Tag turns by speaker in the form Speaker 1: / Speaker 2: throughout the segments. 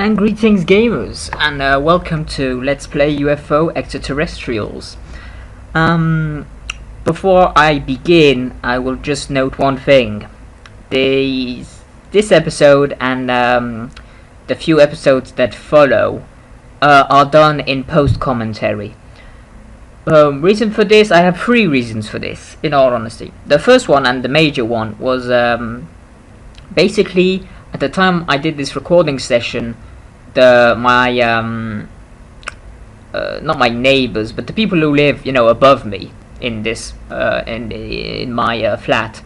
Speaker 1: And greetings gamers, and welcome to Let's Play UFO Extraterrestrials. Before I begin, I will just note one thing. This episode and the few episodes that follow are done in post-commentary. Reason for this, I have three reasons for this, in all honesty. The first one, and the major one, was basically at the time I did this recording session, not my neighbors, but the people who live, above me in this in my flat,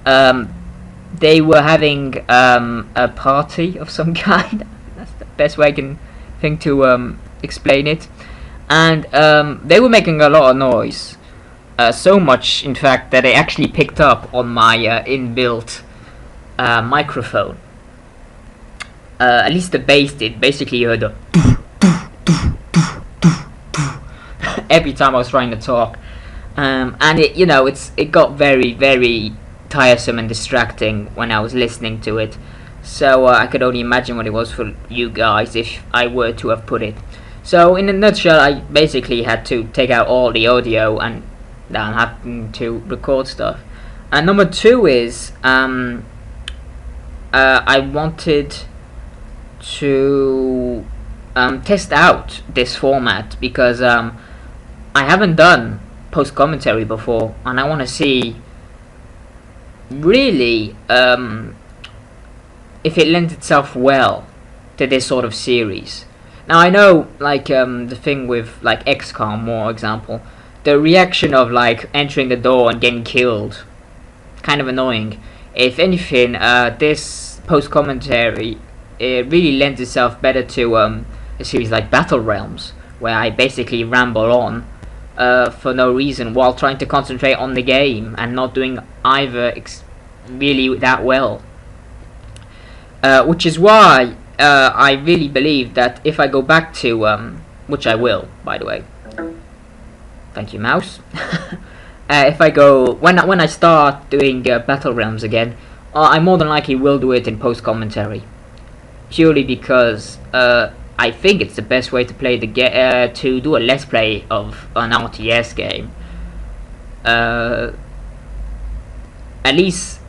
Speaker 1: they were having a party of some kind. That's the best way I can think to explain it, and they were making a lot of noise, so much in fact that they actually picked up on my inbuilt microphone. At least the bass did. Basically, you heard the every time I was trying to talk, and it got very, very tiresome and distracting when I was listening to it. So I could only imagine what it was for you guys if I were to have put it. So in a nutshell, I basically had to take out all the audio and I'm having to record stuff. And number two is I wanted to test out this format because I haven't done post commentary before, and I want to see really if it lends itself well to this sort of series. Now I know, like the thing with like XCOM, for example, the reaction of like entering the door and getting killed, kind of annoying. If anything, this post commentary, it really lends itself better to a series like Battle Realms, where I basically ramble on for no reason while trying to concentrate on the game and not doing either really that well. Which is why I really believe that if I go back to, which I will, by the way. Thank you, mouse. If I go when I start doing Battle Realms again, I more than likely will do it in post commentary. Purely because I think it's the best way to play the to do a let's play of an RTS game. At least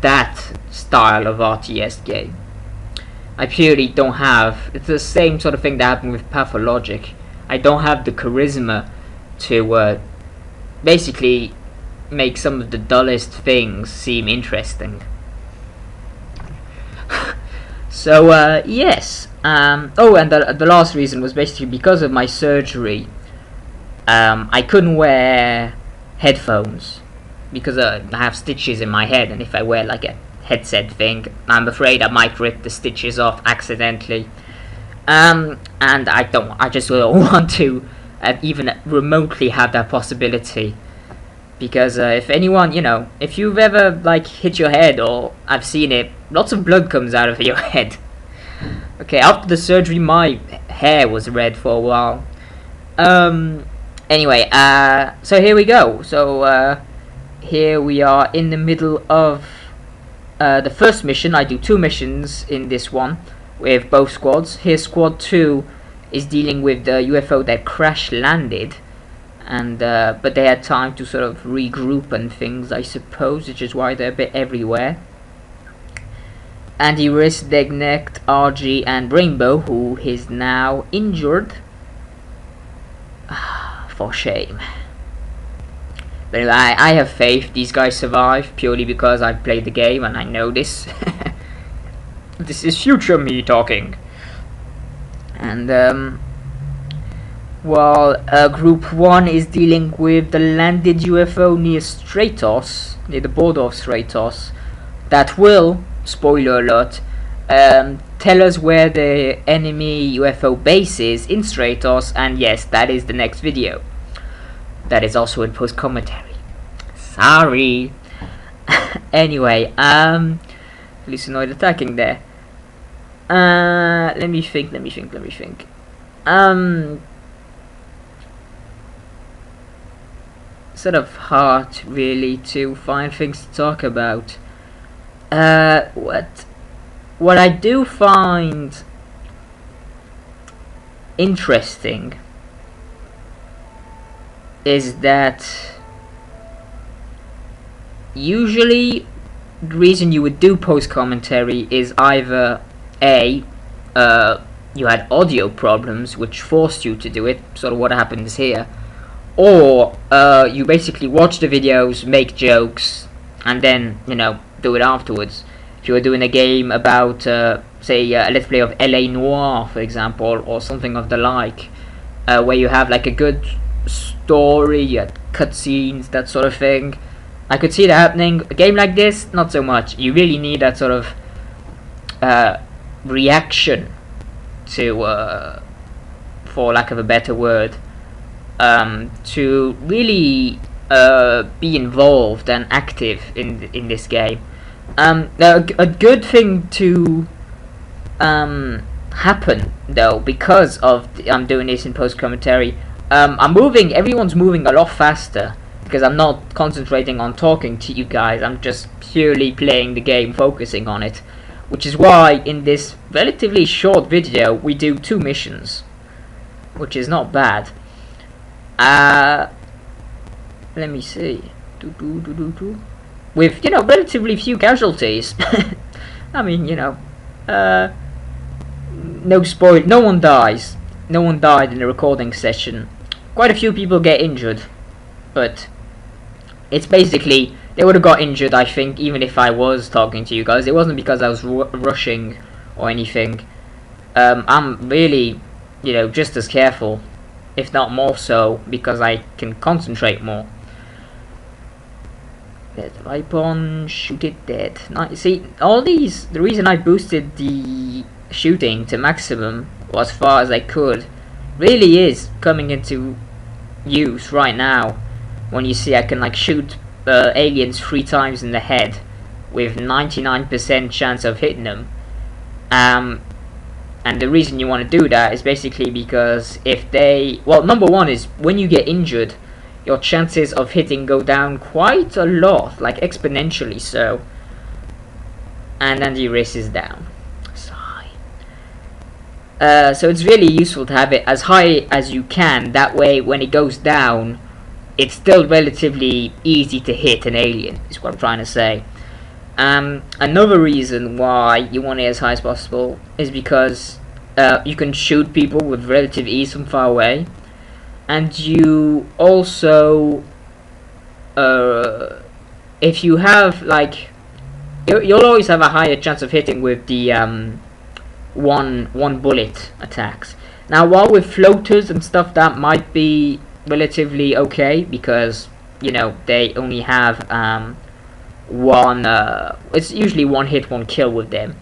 Speaker 1: that style of RTS game. I purely don't have. It's the same sort of thing that happened with Pathologic. I don't have the charisma to basically make some of the dullest things seem interesting. So yes. Oh, and the last reason was basically because of my surgery. I couldn't wear headphones because I have stitches in my head, and if I wear like a headset thing, I'm afraid I might rip the stitches off accidentally. And I just don't want to even remotely have that possibility. Because if anyone, if you've ever like hit your head, or I've seen it, lots of blood comes out of your head. Okay, after the surgery, my hair was red for a while. Anyway, so here we go. So here we are in the middle of the first mission. I do two missions in this one with both squads. Here, squad 2 is dealing with the UFO that crash landed. And but they had time to sort of regroup and things, I suppose, which is why they're a bit everywhere. And he risked Degnecht, RG, and Rainbow, who is now injured. For shame. But anyway, I have faith these guys survive, purely because I've played the game and I know this. This is future me talking. And while Group 1 is dealing with the landed UFO near Stratos, near the border of Stratos, that will, spoiler alert, tell us where the enemy UFO base is in Stratos, and yes, that is the next video. That is also in post commentary. Sorry. Anyway, Lucinoid attacking there. Let me think. Sort of hard really to find things to talk about. What I do find interesting is that usually the reason you would do post commentary is either A, you had audio problems which forced you to do it, sort of what happens here, or you basically watch the videos, make jokes, and then, you know, do it afterwards. If you were doing a game about, say, a let's play of LA Noire, for example, or something of the like, where you have like a good story, cutscenes, that sort of thing, I could see that happening. A game like this, not so much. You really need that sort of reaction to, for lack of a better word, to really be involved and active in this game. A good thing to happen though, because of I'm doing this in post commentary. Everyone's moving a lot faster because I'm not concentrating on talking to you guys. I'm just purely playing the game, focusing on it. Which is why in this relatively short video we do 2 missions, which is not bad. Let me see. With, you know, relatively few casualties. I mean, you know, no spoil. No one dies. No one died in the recording session. Quite a few people get injured, but it's basically, they would have got injured, I think, even if I was talking to you guys. It wasn't because I was rushing or anything. I'm really, you know, just as careful, if not more so, because I can concentrate more. Dead weapon, shoot it dead. See, all these, the reason I boosted the shooting to maximum, or as far as I could, really is coming into use right now. When you see I can like shoot aliens 3 times in the head with 99% chance of hitting them. And the reason you want to do that is basically because if they, well, number one is when you get injured, your chances of hitting go down quite a lot, like exponentially so. And then the race is down. So it's really useful to have it as high as you can. That way, when it goes down, it's still relatively easy to hit an alien, is what I'm trying to say. Another reason why you want it as high as possible is because you can shoot people with relative ease from far away. And you also, if you have, like, you'll always have a higher chance of hitting with the one bullet attacks. Now, while with floaters and stuff, that might be relatively okay, because, you know, they only have it's usually one hit, one kill with them.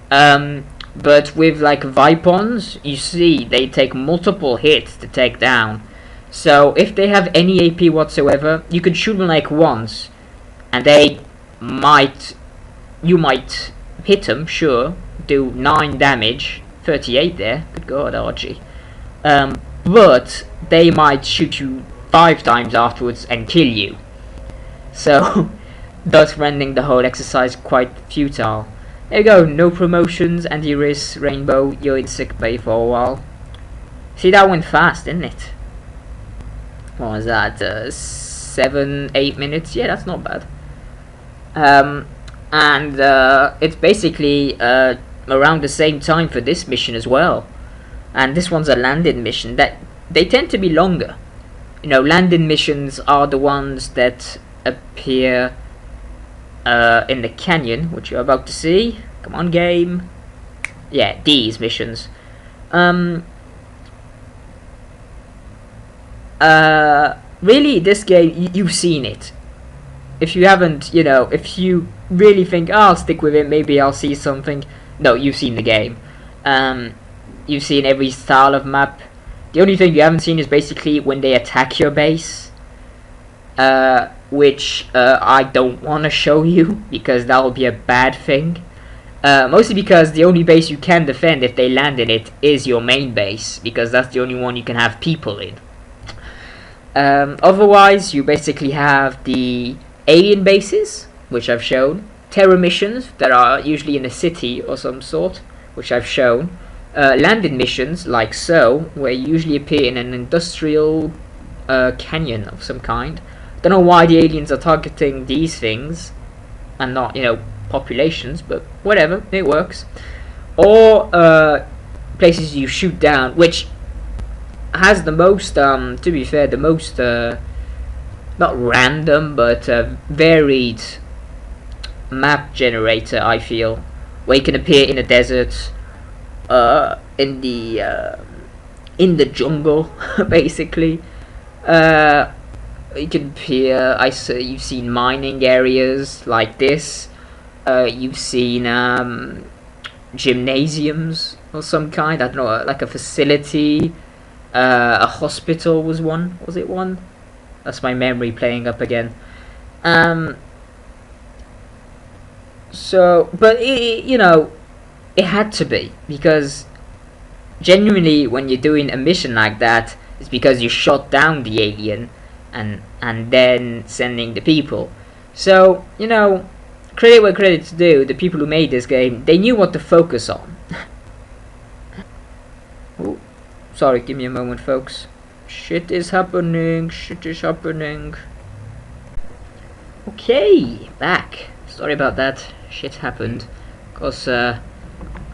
Speaker 1: But with like Vipons, you see they take multiple hits to take down. So if they have any AP whatsoever, you could shoot them like once, and you might hit them, sure, do 9 damage, 38 there, good god, Archie. But they might shoot you 5 times afterwards and kill you. So, thus rendering the whole exercise quite futile. There you go, no promotions, anti-risk, Rainbow, you're in sick bay for a while. See, that went fast, didn't it? What was that, 7-8 minutes? Yeah, that's not bad. It's basically around the same time for this mission as well. And this one's a landed mission. That they tend to be longer. You know, landed missions are the ones that appear in the canyon, which you're about to see. Come on, game. Yeah, these missions. Really, this game, you've seen it. If you haven't, you know, if you really think, oh, I'll stick with it, maybe I'll see something. No, you've seen the game. You've seen every style of map. The only thing you haven't seen is basically when they attack your base. Which I don't want to show you, because that will be a bad thing. Mostly because the only base you can defend if they land in it is your main base, because that's the only one you can have people in. Otherwise, you basically have the alien bases, which I've shown, terror missions that are usually in a city or some sort, which I've shown, landed missions like so, where you usually appear in an industrial canyon of some kind. Don't know why the aliens are targeting these things and not, you know, populations, but whatever, it works. Or places you shoot down, which has the most, to be fair, the most not random but varied map generator, I feel, where you can appear in a desert, in the jungle, basically. You can appear. You've seen mining areas like this. You've seen gymnasiums or some kind. I don't know, like a facility. A hospital was one. Was it one? That's my memory playing up again. So, but you know, it had to be, because genuinely, when you're doing a mission like that, it's because you shot down the alien and then sending the people. So, you know, credit where credit's due. The people who made this game, they knew what to focus on. Ooh, sorry, give me a moment, folks. Shit is happening. Shit is happening. Okay, back. Sorry about that. Shit happened. Cause I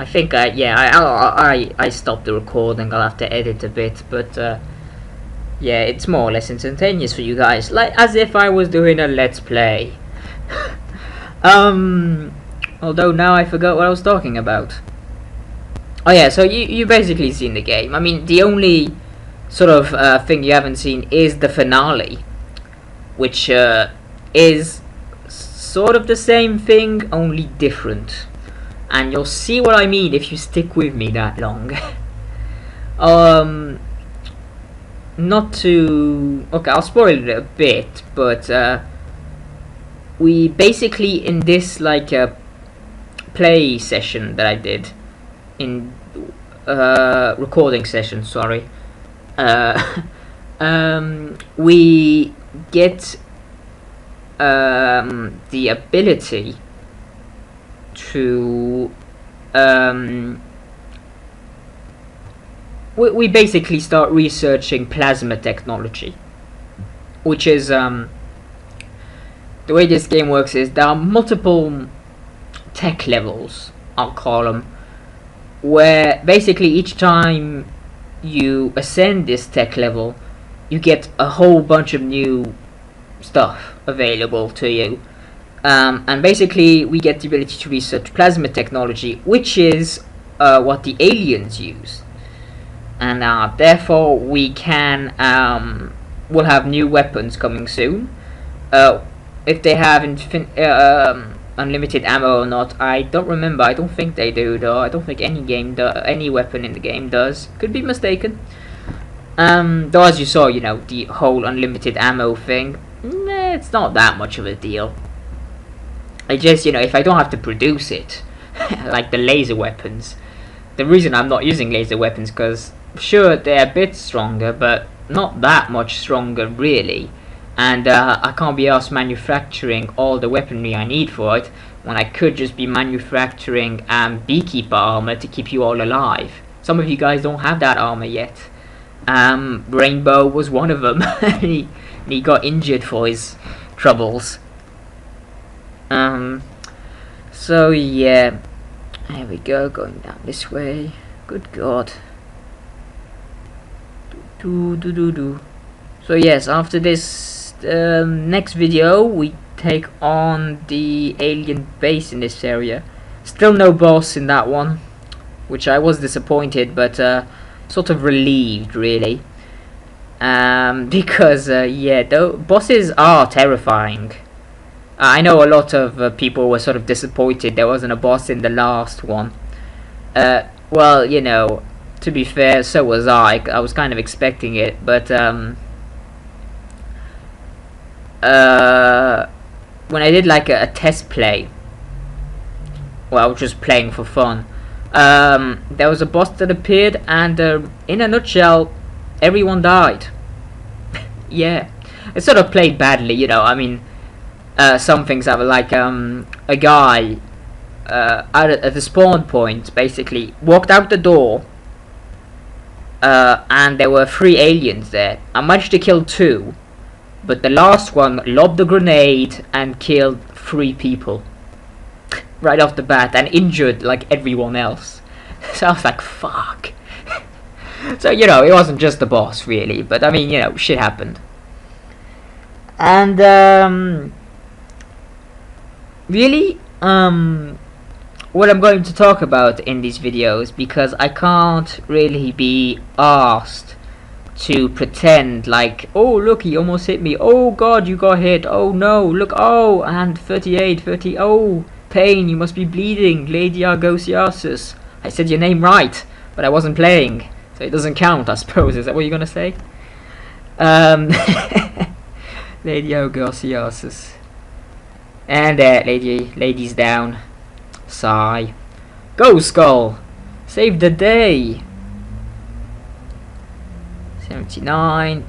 Speaker 1: think I stopped the recording. I'll have to edit a bit, but yeah, it's more or less instantaneous for you guys, like as if I was doing a let's play. Although now I forgot what I was talking about. Oh yeah, so you basically seen the game. I mean, the only sort of thing you haven't seen is the finale, which is sort of the same thing, only different. And you'll see what I mean if you stick with me that long. Not to... Okay, I'll spoil it a bit, but we basically, in this, like, play session that I did, in recording session, sorry, we get the ability to we basically start researching plasma technology, which is the way this game works is there are multiple tech levels, I'll call them, where basically each time you ascend this tech level you get a whole bunch of new stuff available to you, and basically we get the ability to research plasma technology, which is what the aliens use, and therefore we can we'll have new weapons coming soon. If they have unlimited ammo or not, I don't remember. I don't think they do, though. I don't think any weapon in the game does. Could be mistaken. Though as you saw, you know, the whole unlimited ammo thing, it's not that much of a deal. I just, you know, if I don't have to produce it, like the laser weapons. The reason I'm not using laser weapons, because sure, they're a bit stronger, but not that much stronger, really. And I can't be asked manufacturing all the weaponry I need for it, when I could just be manufacturing beekeeper armor to keep you all alive. Some of you guys don't have that armor yet. Rainbow was one of them. he got injured for his troubles. So yeah, there we go, going down this way. Good God. So yes, after this next video we take on the alien base in this area. Still no boss in that one, which I was disappointed, but sort of relieved, really, because yeah, the bosses are terrifying. I know a lot of people were sort of disappointed there wasn't a boss in the last one. Well, you know, to be fair, so was I. I was kind of expecting it, but when I did like a test play, well, I was just playing for fun, there was a boss that appeared, and in a nutshell, everyone died. Yeah, it sort of played badly, you know. I mean, some things that were like a guy at the spawn point, basically walked out the door, and there were 3 aliens there. I managed to kill 2, but the last one lobbed a grenade and killed 3 people right off the bat and injured like everyone else. So I was like, fuck. So, you know, it wasn't just the boss really, but I mean, you know, shit happened. And really, what I'm going to talk about in these videos, because I can't really be asked to pretend like, oh look, he almost hit me, oh god, you got hit, oh no, look, oh, and 38, 30, oh, pain, you must be bleeding, Lady Argosiasis. I said your name right, but I wasn't playing, so it doesn't count, I suppose. Is that what you're gonna say? Lady Argosiasis. And lady's down. Sigh. Go, Skull! Save the day! 79.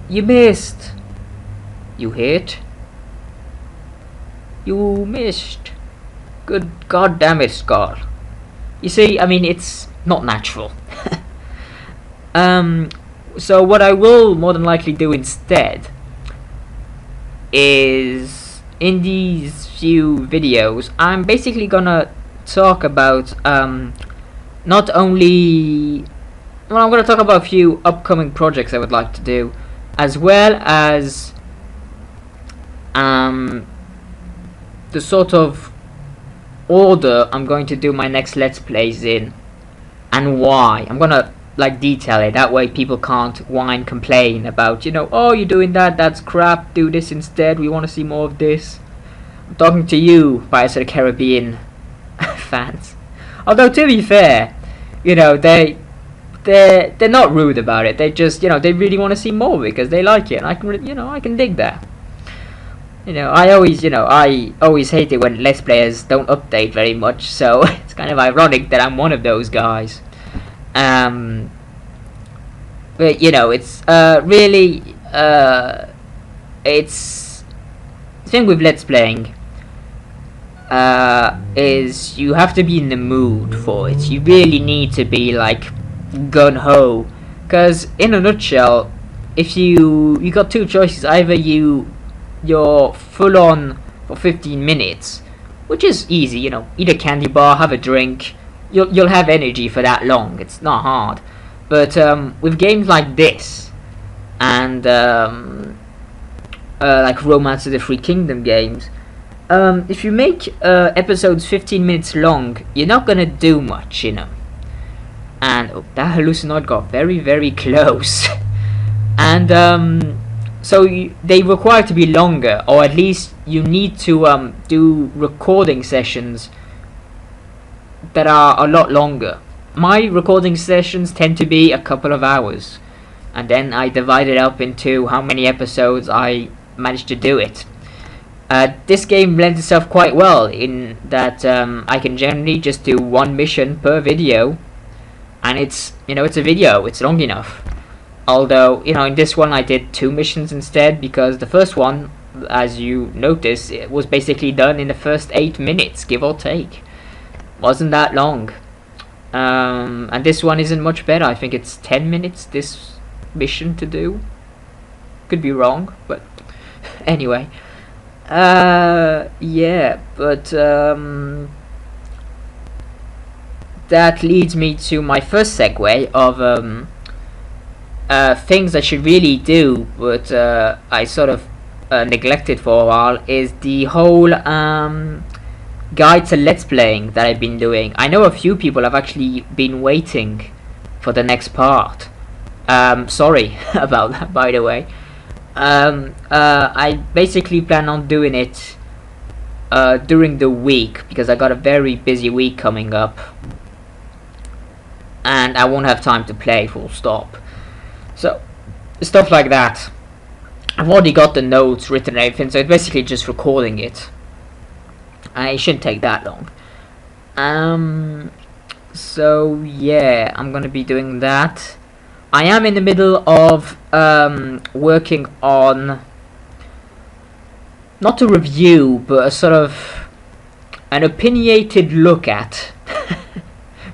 Speaker 1: You missed! You hit? You missed. Good god damn it, Skull. You see, I mean, it's not natural. So what I will more than likely do instead is, in these few videos, I'm basically gonna talk about not only, well, I'm gonna talk about a few upcoming projects I would like to do, as well as the sort of order I'm going to do my next Let's Plays in, and why. I'm gonna like detail it, that way people can't whine, complain about, you know, oh, you're doing that, that's crap, do this instead, we want to see more of this. I'm talking to you, Pirates of the Caribbean fans. Although, to be fair, you know, they're not rude about it, they just, you know, they really want to see more because they like it, and I can, you know, I can dig that. You know, I always hate it when Let's Players don't update very much, so it's kind of ironic that I'm one of those guys. But you know, it's really it's the thing with Let's Playing is you have to be in the mood for it. You really need to be like gun-ho, because in a nutshell, if you got 2 choices, either you're full on for 15 minutes, which is easy, you know, eat a candy bar, have a drink, you'll have energy for that long, it's not hard. But with games like this, and like Romance of the Free Kingdom games, if you make episodes 15 minutes long, you're not gonna do much, you know. And oh, that hallucinoid got very, very close. And so they require to be longer, or at least you need to do recording sessions that are a lot longer. My recording sessions tend to be a couple of hours, and then I divide it up into how many episodes I managed to do it. This game lends itself quite well in that I can generally just do 1 mission per video, and it's, you know, it's a video, it's long enough. Although, you know, in this one I did 2 missions instead, because the first one, as you notice, it was basically done in the first 8 minutes, give or take. Wasn't that long. And this one isn't much better. I think it's 10 minutes this mission to do. Could be wrong, but anyway. Yeah, but that leads me to my first segue of things I should really do, but I sort of neglected for a while, is the whole guide to Let's Playing that I've been doing. I know a few people have actually been waiting for the next part. Sorry about that, by the way. I basically plan on doing it during the week, because I got a very busy week coming up, and I won't have time to play, full stop. So, stuff like that. I've already got the notes written and everything, so it's basically just recording it. It shouldn't take that long. So yeah, I'm gonna be doing that. I am in the middle of working on, not a review, but a sort of an opinionated look at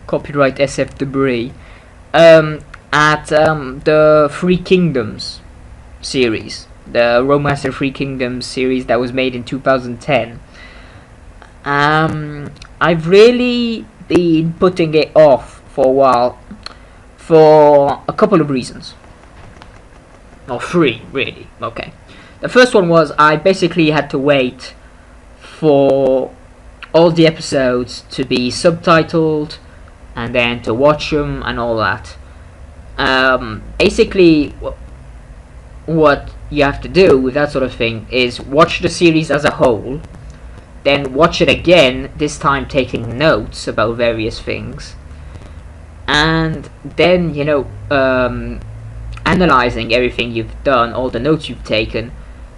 Speaker 1: copyright SF Debris at the Three Kingdoms series, the Romance of Three Kingdoms series that was made in 2010. I've really been putting it off for a while for a couple of reasons. Or three, really. Okay. The first one was I basically had to wait for all the episodes to be subtitled and then to watch them and all that. Basically, what you have to do with that sort of thing is watch the series as a whole, then watch it again, this time taking notes about various things, and then, you know, analyzing everything you've done, all the notes you've taken,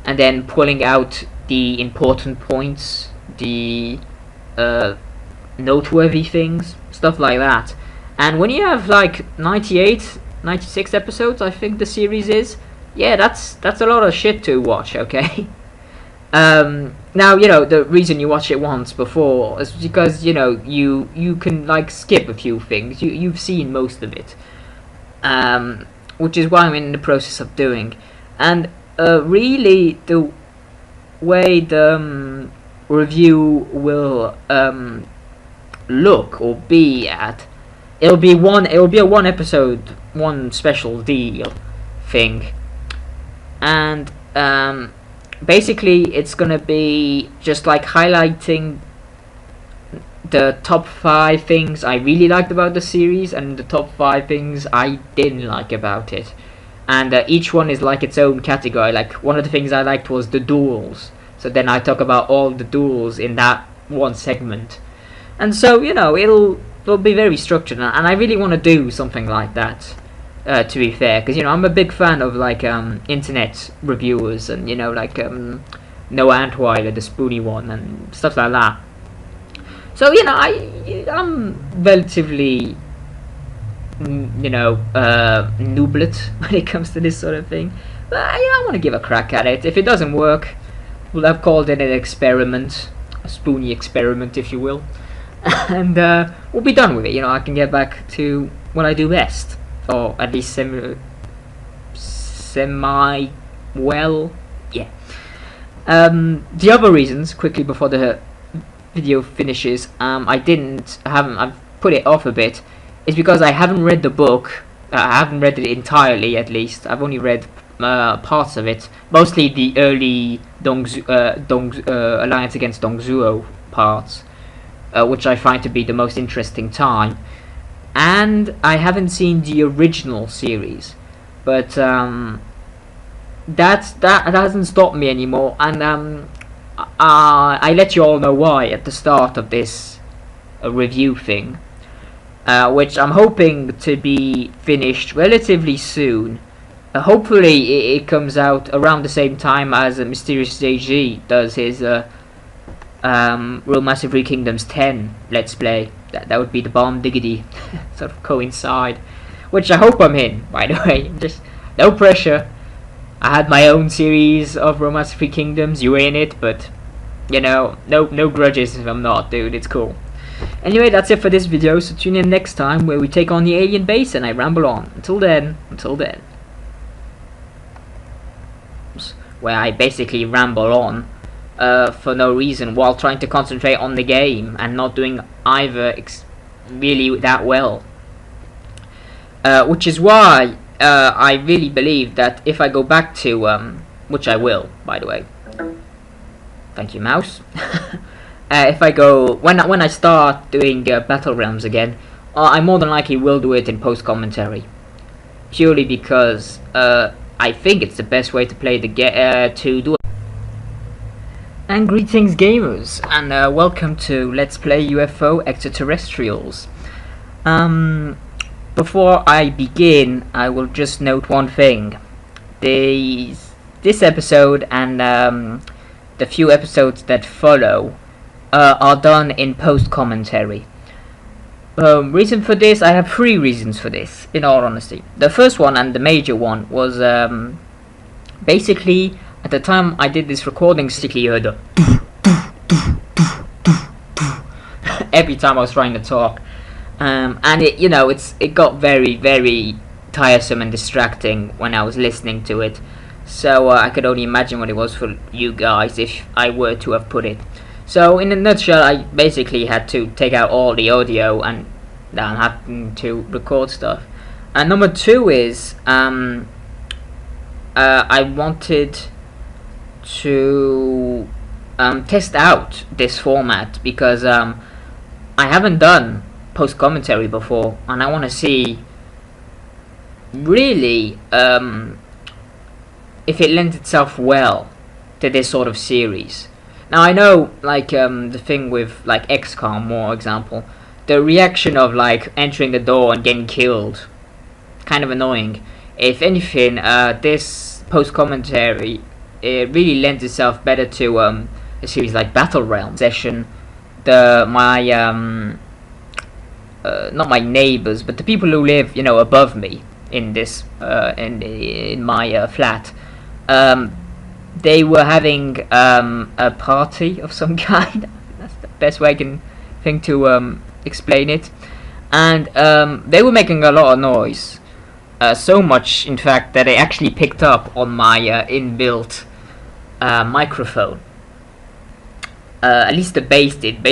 Speaker 1: and then pulling out the important points, the noteworthy things, stuff like that. And when you have like 98, 96 episodes, I think the series is, yeah, that's a lot of shit to watch, okay? Now, you know, the reason you watch it once before is because, you know, you can like skip a few things. You've seen most of it, which is what I'm in the process of doing. And really, the way the review will look or be at, it'll be a one episode, one special deal thing, and basically it's gonna be just like highlighting the top 5 things I really liked about the series and the top 5 things I didn't like about it. And each one is like its own category. Like, one of the things I liked was the duels, so then I talk about all the duels in that one segment. And so, you know, it'll be very structured, and I really want to do something like that, to be fair, because, you know, I'm a big fan of like internet reviewers, and, you know, like Noah Antweiler, the Spoony one, and stuff like that. So, you know, I'm relatively, you know, nooblet when it comes to this sort of thing. But I want to give a crack at it. If it doesn't work, we'll have called it an experiment, a Spoony experiment, if you will. And we'll be done with it. You know, I can get back to what I do best, or at least semi well. Yeah. The other reasons, quickly before the video finishes, I've put it off a bit, is because I haven't read the book. I haven't read it entirely, at least. I've only read parts of it, mostly the early Alliance Against Dongzuo parts, which I find to be the most interesting time. And I haven't seen the original series, but that hasn't stopped me anymore. And I let you all know why at the start of this review thing, which I'm hoping to be finished relatively soon. Hopefully it comes out around the same time as Mysterious JG does his Romance of Three Kingdoms 10 Let's Play. That would be the bomb diggity sort of coincide, which I hope I'm in, by the way. Just no pressure. I had my own series of Romance of Three Kingdoms, you were in it, but, you know, no grudges if I'm not, dude, it's cool. Anyway, that's it for this video, so tune in next time where we take on the alien base and I ramble on. Until then. Where I basically ramble on for no reason while trying to concentrate on the game and not doing either really that well. Which is why I really believe that if I go back to, which I will, by the way. Thank you, mouse. If I go, when I start doing Battle Realms again, I more than likely will do it in post-commentary. Purely because I think it's the best way to play the to do it. And greetings gamers, and welcome to Let's Play UFO Extraterrestrials. Before I begin, I will just note one thing. This episode and the few episodes that follow are done in post-commentary. Reason for this, I have 3 reasons for this, in all honesty. The first one, and the major one, was basically, at the time I did this recording, basically you heard the every time I was trying to talk. And it got very, very tiresome and distracting when I was listening to it. So I could only imagine what it was for you guys if I were to have put it. So in a nutshell, I basically had to take out all the audio and I'm having to record stuff. And number two is I wanted to test out this format because I haven't done post commentary before, and I want to see really if it lends itself well to this sort of series. Now I know, like the thing with like XCOM, for example, the reaction of like entering the door and getting killed, kind of annoying. If anything, this post commentary it really lends itself better to a series like Battle Realm session. Not my neighbors, but the people who live, above me in this in my flat. They were having a party of some kind. That's the best way I can think to explain it. And they were making a lot of noise. So much, in fact, that I actually picked up on my inbuilt microphone. At least the bass did.